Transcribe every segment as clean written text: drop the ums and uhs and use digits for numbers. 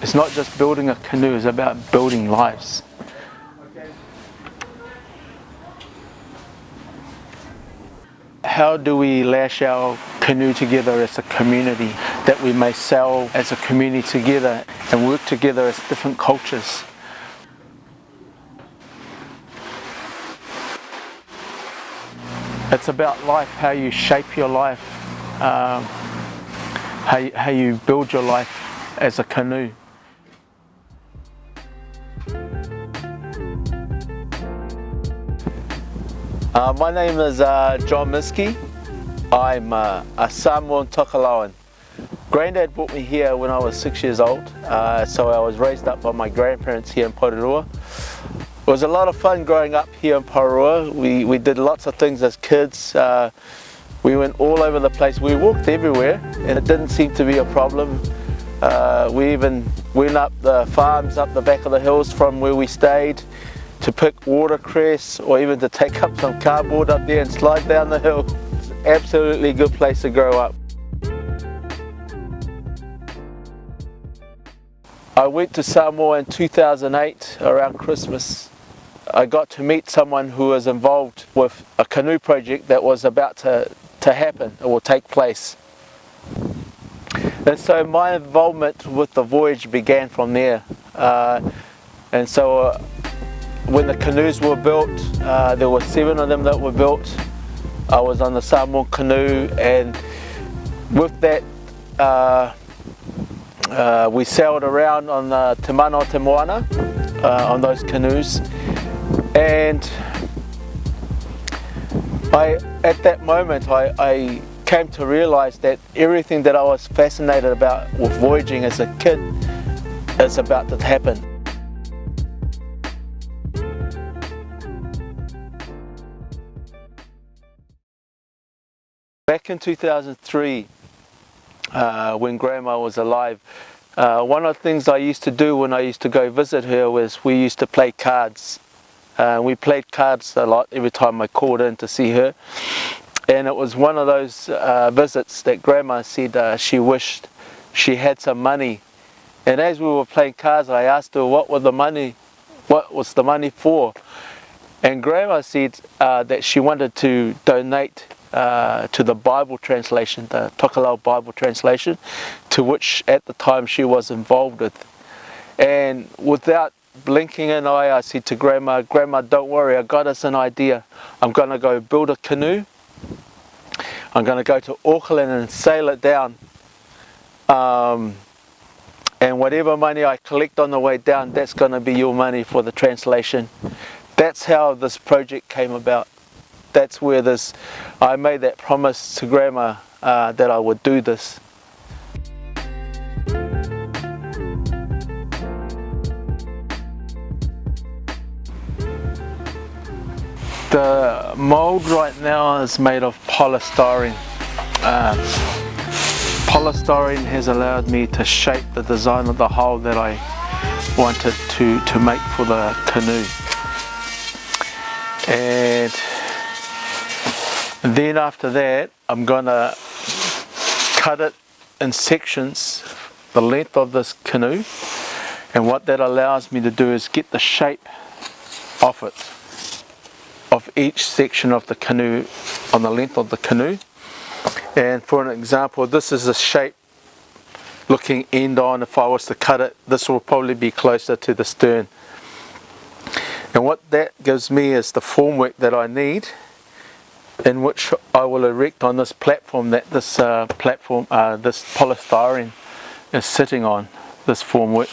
It's not just building a canoe, it's about building lives. How do we lash our canoe together as a community, that we may sail as a community together and work together as different cultures? It's about life, how you shape your life, how you build your life as a canoe. My name is John Miski. I'm a Samoan Tokalauan. Granddad brought me here when I was 6 years old, so I was raised up by my grandparents here in Porirua. It was a lot of fun growing up here in Porirua. We did lots of things as kids. We went all over the place. We walked everywhere and it didn't seem to be a problem. We even went up the farms up the back of the hills from where we stayed to pick watercress, or even to take up some cardboard up there and slide down the hill. It's an absolutely good place to grow up. I went to Samoa in 2008 around Christmas. I got to meet someone who was involved with a canoe project that was about to happen or take place. And so my involvement with the voyage began from there. And so when the canoes were built, there were 7 of them that were built. I was on the Samoan canoe, and with that we sailed around on the Te Mana o Te Moana on those canoes. And at that moment I came to realize that everything that I was fascinated about with voyaging as a kid is about to happen. Back in 2003, when Grandma was alive, one of the things I used to do when I used to go visit her was we used to play cards. We played cards a lot every time I called in to see her. And it was one of those visits that Grandma said she wished she had some money. And as we were playing cards, I asked her what was the money for. And Grandma said that she wanted to donate to the Bible translation, the Tokelau Bible translation, to which at the time she was involved with. And without blinking an eye, I said to Grandma, "Grandma, don't worry, I got us an idea. I'm going to go build a canoe. I'm going to go to Auckland and sail it down. And whatever money I collect on the way down, that's going to be your money for the translation." That's how this project came about. That's where I made that promise to Grandma that I would do this. The mold right now is made of polystyrene. Polystyrene has allowed me to shape the design of the hull that I wanted to make for the canoe. And then after that, I'm going to cut it in sections, the length of this canoe. And what that allows me to do is get the shape of it, of each section of the canoe, on the length of the canoe. And for an example, this is a shape looking end on. If I was to cut it, this will probably be closer to the stern. And what that gives me is the formwork that I need, in which I will erect on this platform that this polystyrene is sitting on, this formwork.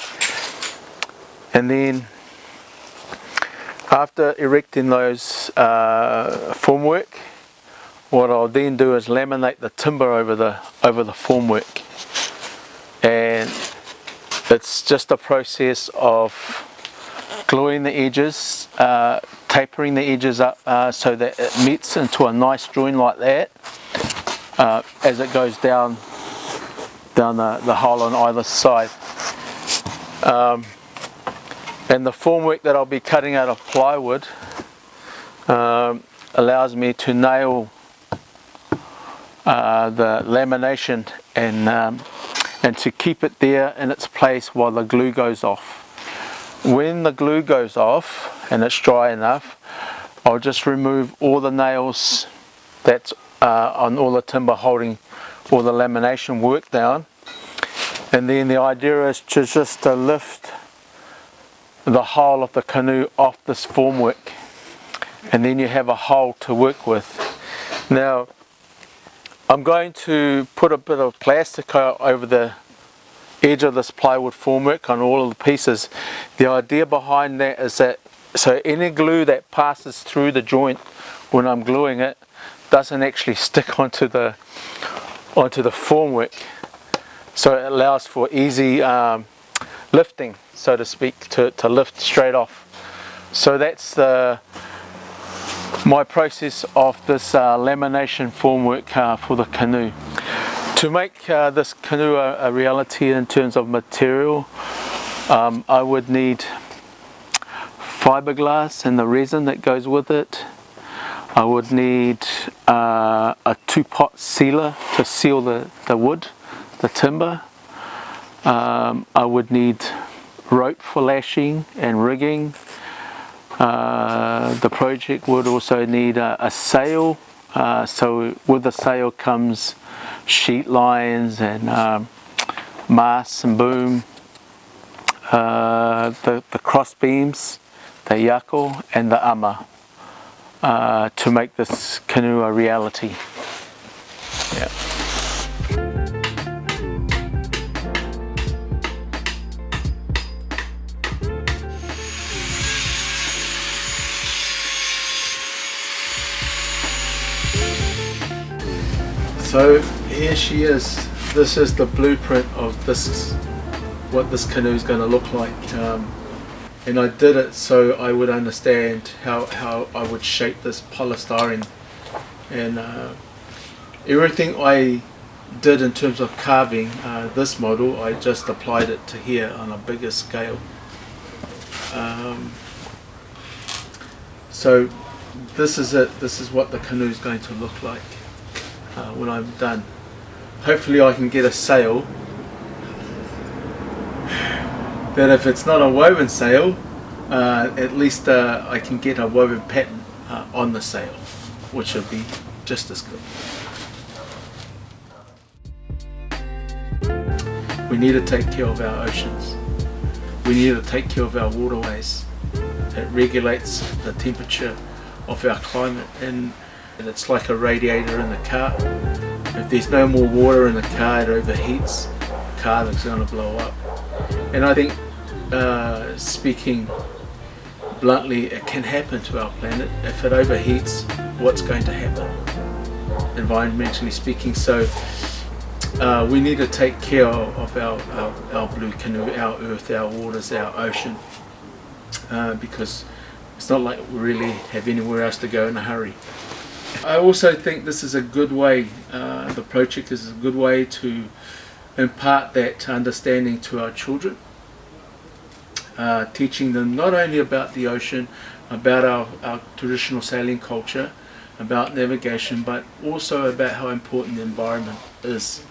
And then after erecting those formwork, what I'll then do is laminate the timber over the formwork. And it's just a process of gluing the edges, tapering the edges up so that it meets into a nice join like that as it goes down the hull on either side. And the formwork that I'll be cutting out of plywood allows me to nail the lamination and and to keep it there in its place while the glue goes off. When the glue goes off and it's dry enough, I'll just remove all the nails that's on all the timber holding all the lamination work down, and then the idea is to just lift the hull of the canoe off this formwork, and then you have a hull to work with. Now I'm going to put a bit of plastic over the edge of this plywood formwork on all of the pieces. The idea behind that is that so any glue that passes through the joint when I'm gluing it doesn't actually stick onto the formwork, so it allows for easy lifting, so to speak, to lift straight off. So that's my process of this lamination formwork for the canoe. To make this canoe a reality in terms of material, I would need fiberglass and the resin that goes with it. I would need a 2-pot sealer to seal the wood, the timber. I would need rope for lashing and rigging. The project would also need a sail. So with the sail comes sheet lines and masts and boom, the cross beams, the yako and the ama, to make this canoe a reality. Yeah. So here she is. This is the blueprint of this, what this canoe is going to look like, and I did it so I would understand how I would shape this polystyrene, and everything I did in terms of carving this model, I just applied it to here on a bigger scale. So this is it. This is what the canoe is going to look like when I'm done. Hopefully I can get a sail that, if it's not a woven sail, at least I can get a woven pattern on the sail, which would be just as good. We need to take care of our oceans. We need to take care of our waterways. It regulates the temperature of our climate, and it's like a radiator in the car. If there's no more water in the car, it overheats, the car is going to blow up. And I think, speaking bluntly, it can happen to our planet. If it overheats, what's going to happen, environmentally speaking? So we need to take care of our blue canoe, our earth, our waters, our ocean, because it's not like we really have anywhere else to go in a hurry. I also think this is a good way, the project is a good way to impart that understanding to our children, teaching them not only about the ocean, about our traditional sailing culture, about navigation, but also about how important the environment is,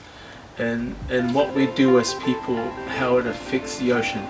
and what we do as people, how it affects the ocean.